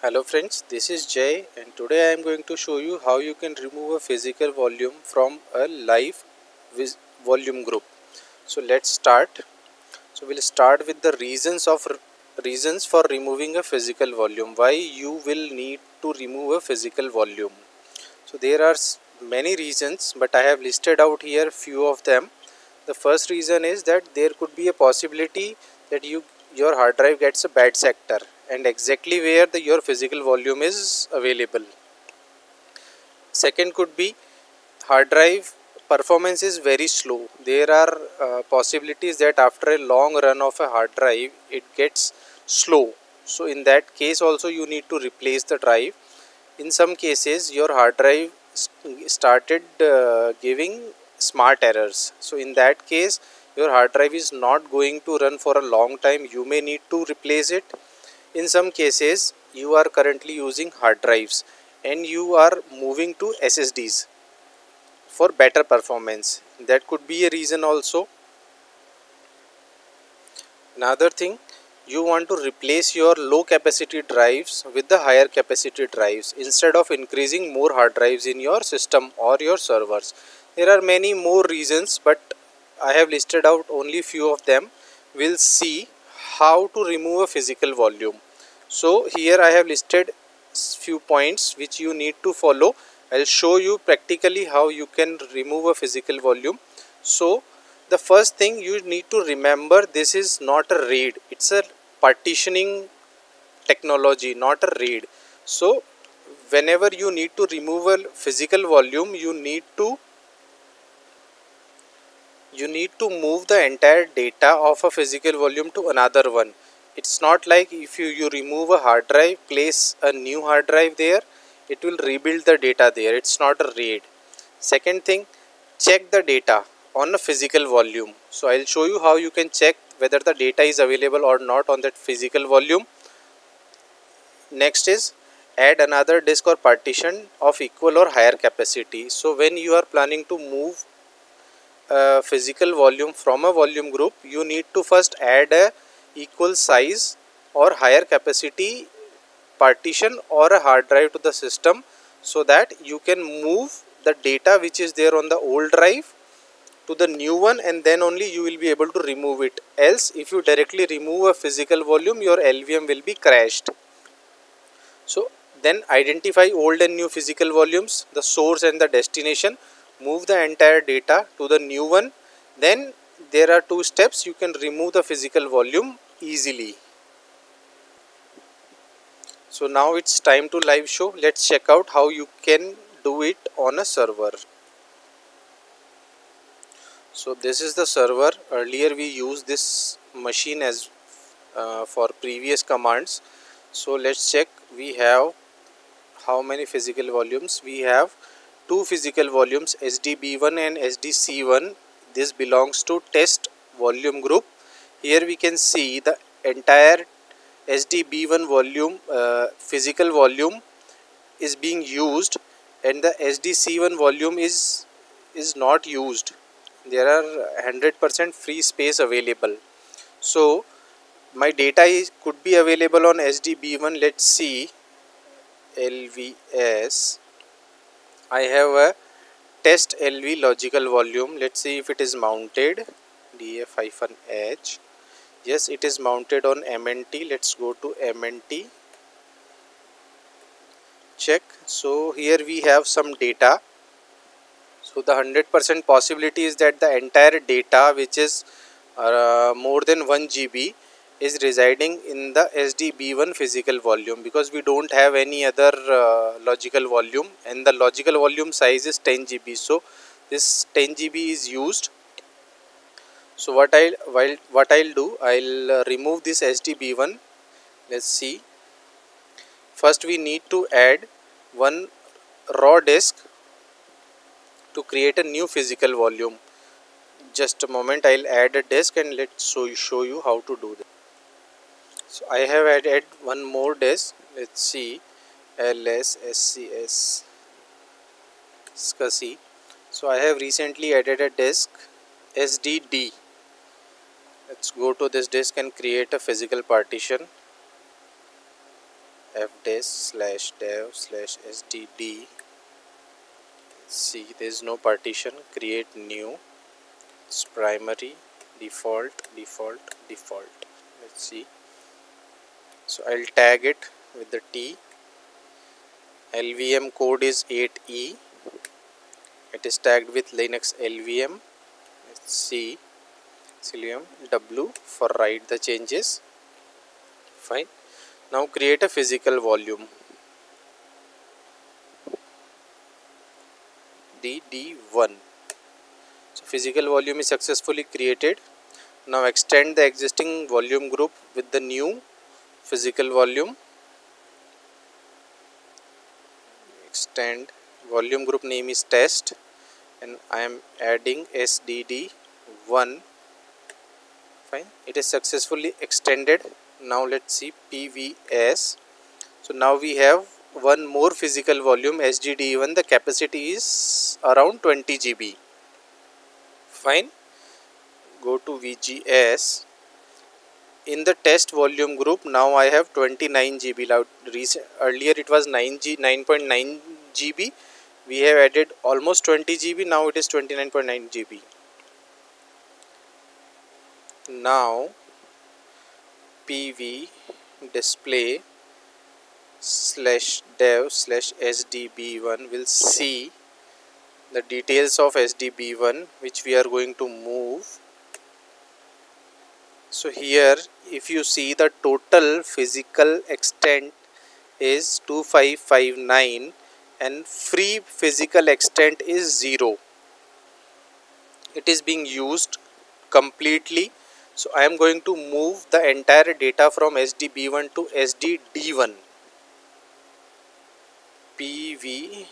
Hello friends, this is Jay and today I am going to show you how you can remove a physical volume from a live volume group. So let's start. So we'll start with the reasons for removing a physical volume. Why you will need to remove a physical volume. So there are many reasons, but I have listed out here few of them. The first reason is that there could be a possibility that your hard drive gets a bad sector and exactly where your physical volume is available. Second could be hard drive performance is very slow. There are possibilities that after a long run of a hard drive it gets slow. So in that case also you need to replace the drive. In some cases your hard drive started giving smart errors. So in that case your hard drive is not going to run for a long time. You may need to replace it. In some cases you are currently using hard drives and you are moving to SSDs for better performance. That could be a reason also. Another thing, you want to replace your low capacity drives with the higher capacity drives instead of increasing more hard drives in your system or your servers. There are many more reasons, but I have listed out only few of them. We'll see how to remove a physical volume. So here I have listed few points which you need to follow. I'll show you practically how you can remove a physical volume. So the first thing you need to remember, this is not a RAID, it's a partitioning technology, not a RAID. So whenever you need to remove a physical volume, you need to move the entire data of a physical volume to another one. It's not like if you remove a hard drive, place a new hard drive there, it will rebuild the data there. It's not a RAID. Second thing, check the data on a physical volume. So I'll show you how you can check whether the data is available or not on that physical volume. Next is add another disk or partition of equal or higher capacity. So when you are planning to move physical volume from a volume group, you need to first add a equal size or higher capacity partition or a hard drive to the system so that you can move the data which is there on the old drive to the new one, and then only you will be able to remove it. Else if you directly remove a physical volume, your LVM will be crashed. So then identify old and new physical volumes, the source and the destination, move the entire data to the new one. Then there are two steps, you can remove the physical volume easily. So now it's time to live show. Let's check out how you can do it on a server. So this is the server. Earlier we used this machine as for previous commands. So let's check. We have how many physical volumes. We have two physical volumes, SDB1 and SDC1. This belongs to test volume group. Here we can see the entire SDB1 volume physical volume is being used and the SDC1 volume is not used. There are 100% free space available. So my data could be available on SDB1. Let's see LVS. I have a test LV logical volume. Let's see if it is mounted. DF-H. Yes, it is mounted on MNT. Let's go to MNT. Check. So here we have some data. So the 100% possibility is that the entire data, which is more than 1 GB, is residing in the SDB1 physical volume, because we don't have any other logical volume and the logical volume size is 10 GB. So this 10 GB is used. So what I'll do, I'll remove this SDB1. Let's see. First we need to add one raw disk to create a new physical volume. Just a moment, I'll add a disk and let's show you how to do this. So I have added one more disk. Let's see, LSSCS SCSI. So I have recently added a disk SDD. Let's go to this disk and create a physical partition. fdes/dev/sdd. See, there is no partition. Create new. It's primary, default, default, default. Let's see. So I'll tag it with the T. LVM code is 8E. It is tagged with Linux LVM. Let's see. Cilium W for write the changes. Fine. Now create a physical volume. DD1. So physical volume is successfully created. Now extend the existing volume group with the new physical volume. Extend. Volume group name is test, and I am adding SDD1. Fine. It is successfully extended. Now let's see PVS. So now we have one more physical volume, SDD1. The capacity is around 20 GB. Fine. Go to VGS. In the test volume group, now I have 29 GB. Earlier it was 9.9 GB. We have added almost 20 GB. Now it is 29.9 GB. Now PV display /dev/sdb1 will see the details of SDB1 which we are going to move. So here if you see, the total physical extent is 2559 and free physical extent is 0. It is being used completely. So I am going to move the entire data from SDB1 to SDD1. PV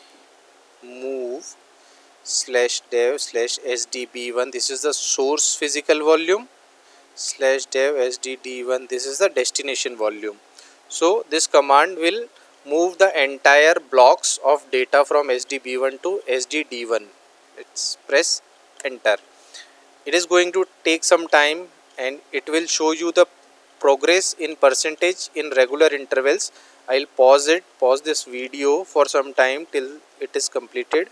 move /dev/sdb1. This is the source physical volume. /dev/sdd1. This is the destination volume. So this command will move the entire blocks of data from SDB1 to SDD1. Let's press enter. It is going to take some time and it will show you the progress in percentage in regular intervals. I'll pause this video for some time till it is completed.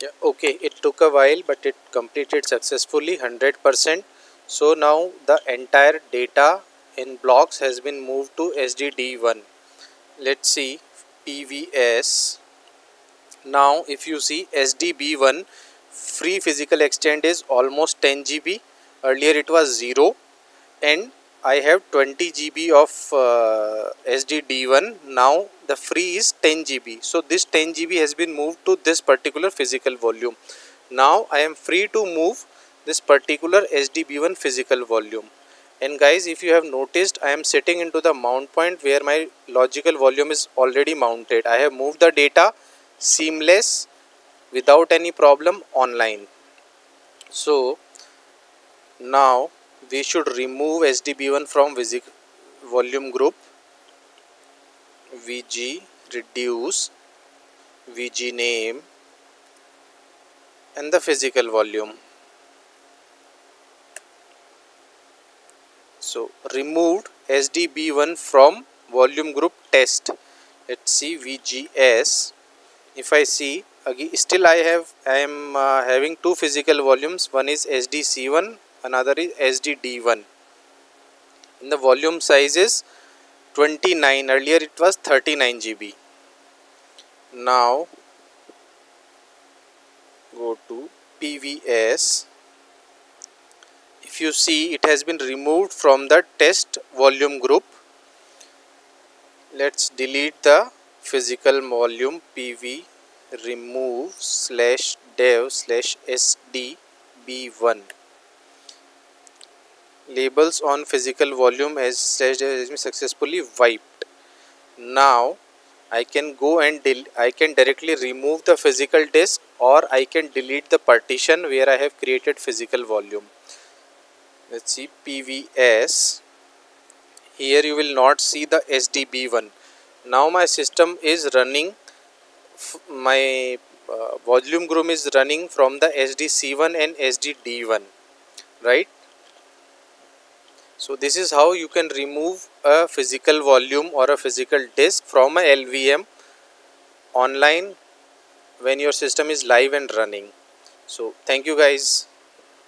Yeah, okay, it took a while but it completed successfully, 100%. So now the entire data in blocks has been moved to SDD1. Let's see PVS. Now if you see SDB1, free physical extent is almost 10 GB. Earlier it was 0, and I have 20 GB of SDD1. Now the free is 10 GB. So this 10 GB has been moved to this particular physical volume. Now I am free to move this particular SDB1 physical volume. And guys, if you have noticed, I am sitting into the mount point where my logical volume is already mounted. I have moved the data seamless without any problem online. So now we should remove SDB1 from volume group. VG reduce, VG name, and the physical volume. So removed SDB1 from volume group test. Let's see VGS. If I see again, still I am having two physical volumes. One is SDC1, another is SDD1. And the volume size is 29. Earlier it was 39 GB. Now go to PVS. If you see, it has been removed from the test volume group. Let's delete the physical volume. PV remove /dev/sdb1. Labels on physical volume has been successfully wiped. Now I can go and I can directly remove the physical disk, or I can delete the partition where I have created physical volume. Let's see PVS. Here you will not see the SDB1. Now my system is running, my volume group is running from the SDC1 and SDD1, right? So this is how you can remove a physical volume or a physical disk from a LVM online when your system is live and running. So thank you guys.